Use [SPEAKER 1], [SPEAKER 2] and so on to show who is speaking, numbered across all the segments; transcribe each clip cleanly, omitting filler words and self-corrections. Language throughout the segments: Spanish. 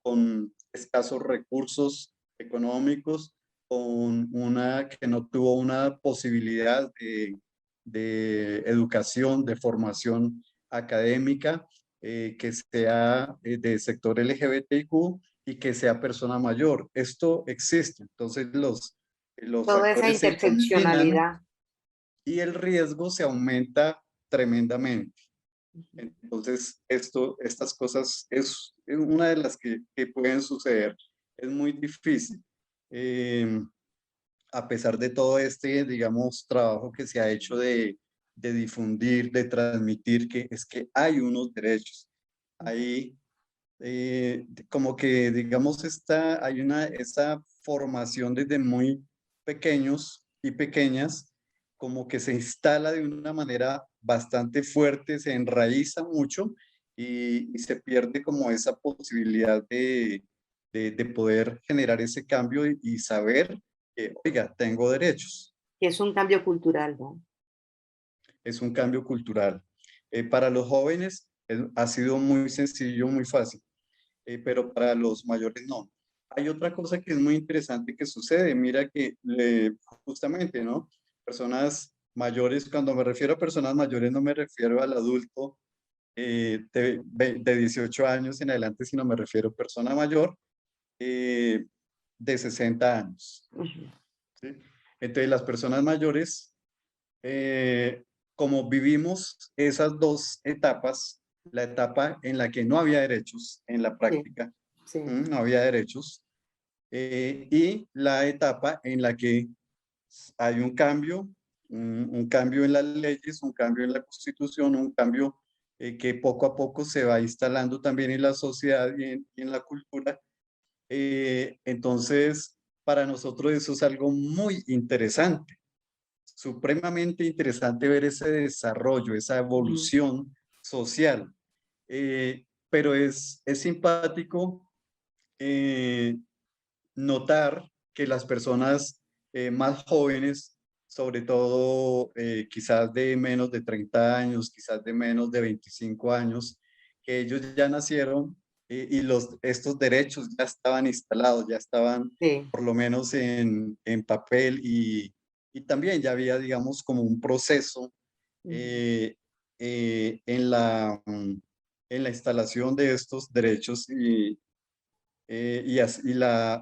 [SPEAKER 1] con escasos recursos económicos, con una que no tuvo una posibilidad de educación, de formación académica, que sea del sector LGBTIQ y que sea persona mayor. Esto existe. Entonces los
[SPEAKER 2] Toda esa
[SPEAKER 1] factores se combinan
[SPEAKER 2] interseccionalidad.
[SPEAKER 1] y el riesgo se aumenta tremendamente. Entonces, estas cosas es una de las que pueden suceder. Es muy difícil. Eh, a pesar de todo este, digamos, trabajo que se ha hecho de difundir, de transmitir que es que hay unos derechos. Hay como que, digamos, esa formación desde muy pequeños y pequeñas, como que se instala de una manera bastante fuerte, se enraiza mucho y se pierde como esa posibilidad de poder generar ese cambio y saber que, oiga, tengo derechos.
[SPEAKER 2] Que es un cambio cultural, ¿no?
[SPEAKER 1] Es un cambio cultural. Para los jóvenes ha sido muy sencillo, muy fácil, pero para los mayores no. Hay otra cosa que es muy interesante que sucede. Mira que justamente, ¿no? Personas mayores, cuando me refiero a personas mayores, no me refiero al adulto de 18 años en adelante, sino me refiero a persona mayor eh, de 60 años.
[SPEAKER 2] Ujú.
[SPEAKER 1] ¿Sí? Entonces, las personas mayores, como vivimos esas dos etapas, la etapa en la que no había derechos en la
[SPEAKER 2] Sí,
[SPEAKER 1] práctica,
[SPEAKER 2] sí.
[SPEAKER 1] no había derechos, y la etapa en la que hay un cambio, un cambio en las leyes, un cambio en la constitución, un cambio que poco a poco se va instalando también en la sociedad y en la cultura. Entonces, para nosotros eso es algo muy interesante, supremamente interesante ver ese desarrollo, esa
[SPEAKER 2] Ujú.
[SPEAKER 1] evolución social. Pero es simpático eh, notar que las personas más jóvenes, sobre todo quizás de menos de 30 años, quizás de menos de 25 años, que ellos ya nacieron y estos derechos ya estaban instalados, ya estaban
[SPEAKER 2] Sí.
[SPEAKER 1] por lo menos en papel y también ya había, digamos, como un proceso
[SPEAKER 2] Ujú.
[SPEAKER 1] eh, en la instalación de estos derechos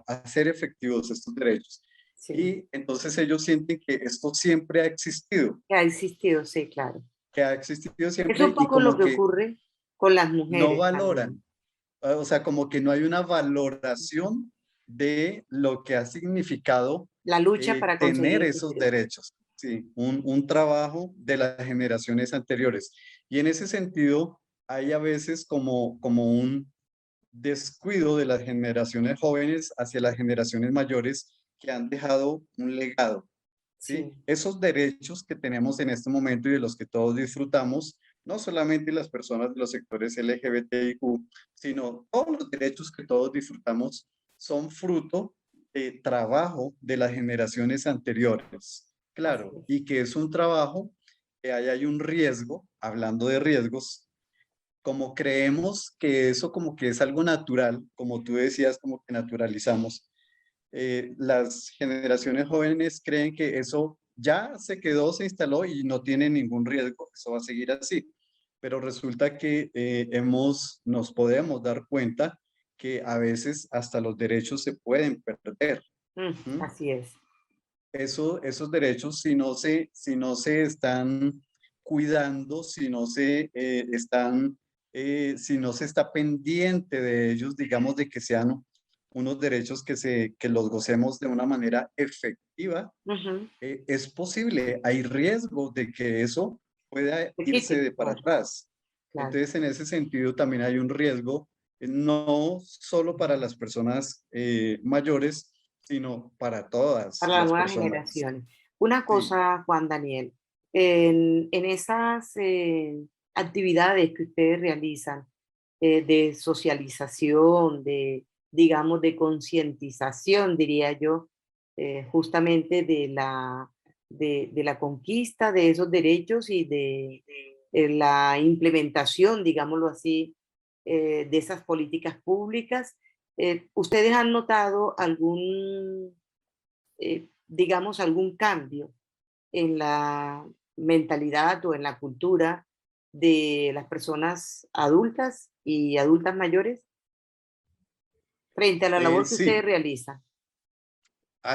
[SPEAKER 1] hacer efectivos estos derechos.
[SPEAKER 2] Sí.
[SPEAKER 1] Y entonces ellos sienten que esto siempre ha existido,
[SPEAKER 2] Que ha existido, sí, claro.
[SPEAKER 1] que ha existido
[SPEAKER 2] Es
[SPEAKER 1] siempre
[SPEAKER 2] un
[SPEAKER 1] y
[SPEAKER 2] poco lo
[SPEAKER 1] como
[SPEAKER 2] que
[SPEAKER 1] que
[SPEAKER 2] ocurre con las
[SPEAKER 1] no
[SPEAKER 2] mujeres también.
[SPEAKER 1] valoran, o sea, como que no hay una valoración de lo que ha significado
[SPEAKER 2] La lucha para
[SPEAKER 1] tener
[SPEAKER 2] conseguir esos
[SPEAKER 1] esos
[SPEAKER 2] derechos.
[SPEAKER 1] derechos, ¿sí? Un trabajo de las generaciones anteriores. Y en ese sentido, hay a veces como un descuido de las generaciones jóvenes hacia las generaciones mayores que han dejado un legado, ¿sí?
[SPEAKER 2] Sí.
[SPEAKER 1] Esos derechos que tenemos en este momento y de los que todos disfrutamos, no solamente las personas de los sectores LGBTIQ, sino todos los derechos que todos disfrutamos son fruto de trabajo de las generaciones anteriores.
[SPEAKER 2] Así
[SPEAKER 1] Claro,
[SPEAKER 2] es.
[SPEAKER 1] y que es un trabajo que ahí hay un riesgo, hablando de riesgos, como creemos que eso como que es algo natural, como tú decías, como que naturalizamos, las generaciones jóvenes creen que eso ya se quedó, se instaló y no tiene ningún riesgo, eso va a seguir así. Pero resulta que nos podemos dar cuenta que a veces hasta los derechos se pueden perder. ¿M?
[SPEAKER 2] Así es.
[SPEAKER 1] Esos derechos, si no se están cuidando, si no se está pendiente de ellos, digamos, de que sean unos derechos que los gocemos de una manera efectiva,
[SPEAKER 2] Ujú.
[SPEAKER 1] es posible, hay riesgo de que eso pueda
[SPEAKER 2] Se
[SPEAKER 1] irse
[SPEAKER 2] quiten,
[SPEAKER 1] de para
[SPEAKER 2] claro,
[SPEAKER 1] atrás.
[SPEAKER 2] claro.
[SPEAKER 1] Entonces, en ese sentido, también hay un riesgo, no solo para las personas mayores, sino para todas
[SPEAKER 2] Para las
[SPEAKER 1] las
[SPEAKER 2] nuevas
[SPEAKER 1] personas.
[SPEAKER 2] generaciones. Una
[SPEAKER 1] Sí,
[SPEAKER 2] cosa, Juan Daniel, en esas actividades que ustedes realizan de socialización, de, digamos, de concientización, diría yo, justamente de la conquista de esos derechos y de la implementación, digámoslo así, de esas políticas públicas. ¿Ustedes han notado algún, digamos, algún cambio en la mentalidad o en la cultura de las personas adultas y adultas mayores frente a la labor que ustedes
[SPEAKER 1] Sí,
[SPEAKER 2] realizan?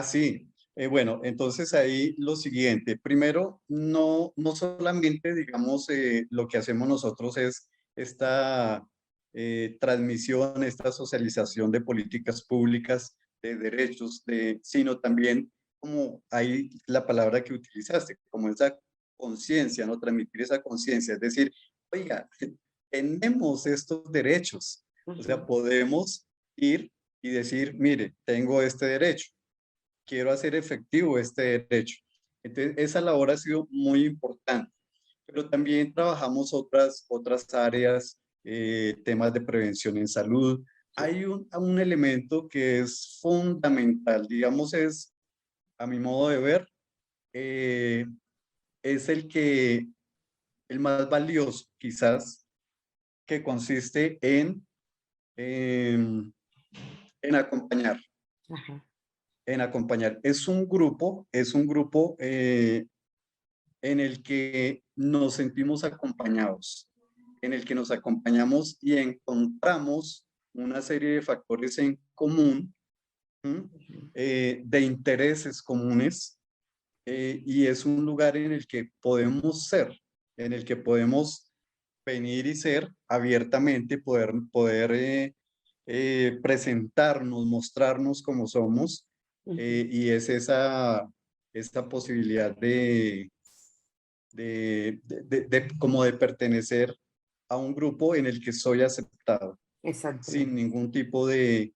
[SPEAKER 1] sí. Bueno, entonces ahí lo siguiente. Primero, no solamente, digamos, lo que hacemos nosotros es esta transmisión, esta socialización de políticas públicas, de derechos, sino también como hay la palabra que utilizaste, como esa conciencia, ¿no? Transmitir esa conciencia, es decir, oiga, tenemos estos derechos, o sea,
[SPEAKER 2] Ujú,
[SPEAKER 1] podemos ir y decir, mire, tengo este derecho, quiero hacer efectivo este derecho. Entonces, esa labor ha sido muy importante, pero también trabajamos otras áreas, temas de prevención en salud.
[SPEAKER 2] sí,
[SPEAKER 1] Hay un elemento que es fundamental, digamos, a mi modo de ver, eh, es el más valioso, quizás, que consiste en, en acompañar.
[SPEAKER 2] ajá,
[SPEAKER 1] En acompañar. Es un grupo en el que nos sentimos acompañados, en el que nos acompañamos y encontramos una serie de factores en común, ¿m?
[SPEAKER 2] ujú,
[SPEAKER 1] De intereses comunes, y es un lugar en el que podemos ser, en el que podemos venir y ser abiertamente, poder presentarnos, mostrarnos como somos,
[SPEAKER 2] ujú.
[SPEAKER 1] y es esa posibilidad como de pertenecer a un grupo en el que soy aceptado, sin
[SPEAKER 2] Exactamente.
[SPEAKER 1] ningún tipo de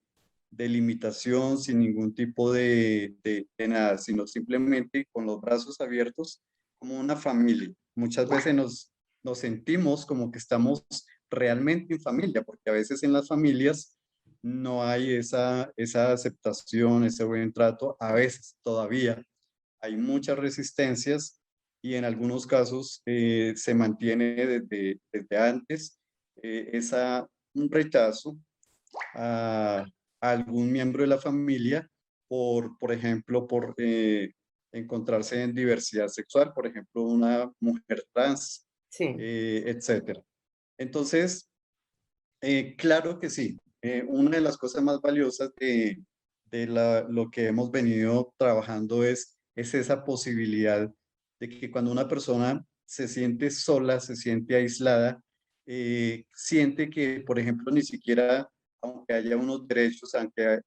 [SPEAKER 1] limitación, sin ningún tipo de nada, sino simplemente con los brazos abiertos como una familia. Muchas veces nos sentimos como que estamos realmente en familia, porque a veces en las familias no hay esa aceptación, ese buen trato, a veces todavía hay muchas resistencias y en algunos casos se mantiene desde antes un rechazo a, a algún miembro de la familia por ejemplo, por encontrarse en diversidad sexual, por ejemplo, una mujer trans,
[SPEAKER 2] Sí,
[SPEAKER 1] etcétera. Entonces, claro que sí. Una de las cosas más valiosas lo que hemos venido trabajando es esa posibilidad de que cuando una persona se siente sola, se siente aislada, siente que, por ejemplo, ni siquiera, aunque haya unos derechos,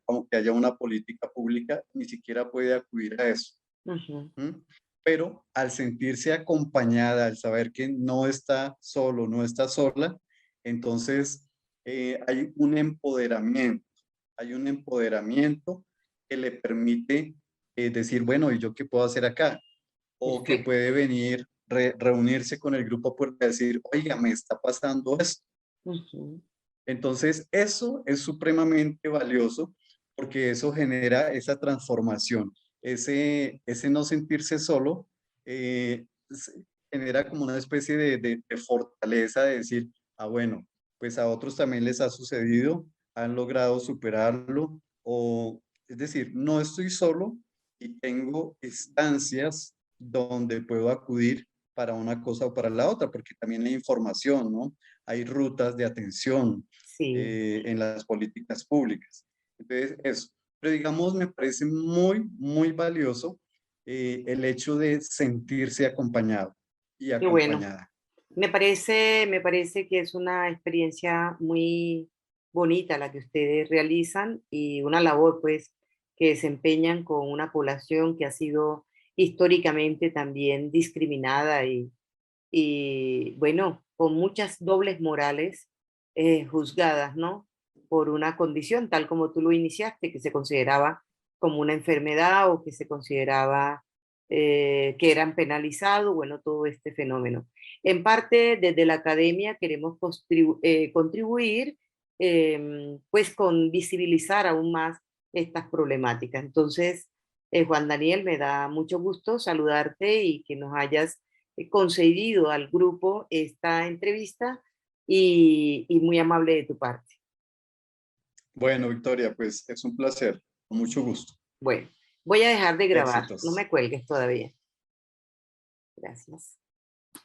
[SPEAKER 1] aunque haya una política pública, ni siquiera puede acudir a eso.
[SPEAKER 2] ujú,
[SPEAKER 1] ¿M? Pero al sentirse acompañada, al saber que no está solo, no está sola, entonces hay un empoderamiento que le permite decir, bueno, ¿y yo qué puedo hacer acá? O que
[SPEAKER 2] perfecto.
[SPEAKER 1] puede venir, reunirse con el grupo para decir, oiga, me está pasando esto.
[SPEAKER 2] Ujú.
[SPEAKER 1] Entonces, eso es supremamente valioso porque eso genera esa transformación, ese no sentirse solo, genera como una especie de fortaleza de decir, bueno, pues a otros también les ha sucedido, han logrado superarlo, o es decir, no estoy solo y tengo instancias donde puedo acudir para una cosa o para la otra, porque también hay información, ¿no? Hay rutas de atención
[SPEAKER 2] Sí,
[SPEAKER 1] en las políticas públicas. Entonces, eso. Pero digamos, me parece muy, muy valioso el hecho de sentirse acompañado y
[SPEAKER 2] qué bueno.
[SPEAKER 1] acompañada.
[SPEAKER 2] Me parece que es una experiencia muy bonita la que ustedes realizan y una labor pues que desempeñan con una población que ha sido históricamente también discriminada y bueno, con muchas dobles morales juzgadas, ¿no? Por una condición, tal como tú lo iniciaste, que se consideraba como una enfermedad o que se consideraba que eran penalizados, bueno, todo este fenómeno. En parte, desde la academia queremos contribuir, pues, con visibilizar aún más estas problemáticas. Entonces, Juan Daniel, me da mucho gusto saludarte y que nos hayas concedido al grupo esta entrevista y muy amable de tu parte.
[SPEAKER 1] Bueno, Victoria, pues es un placer, con mucho gusto.
[SPEAKER 2] Bueno, voy a dejar de grabar, no
[SPEAKER 1] Éxitos.
[SPEAKER 2] me cuelgues todavía. Gracias.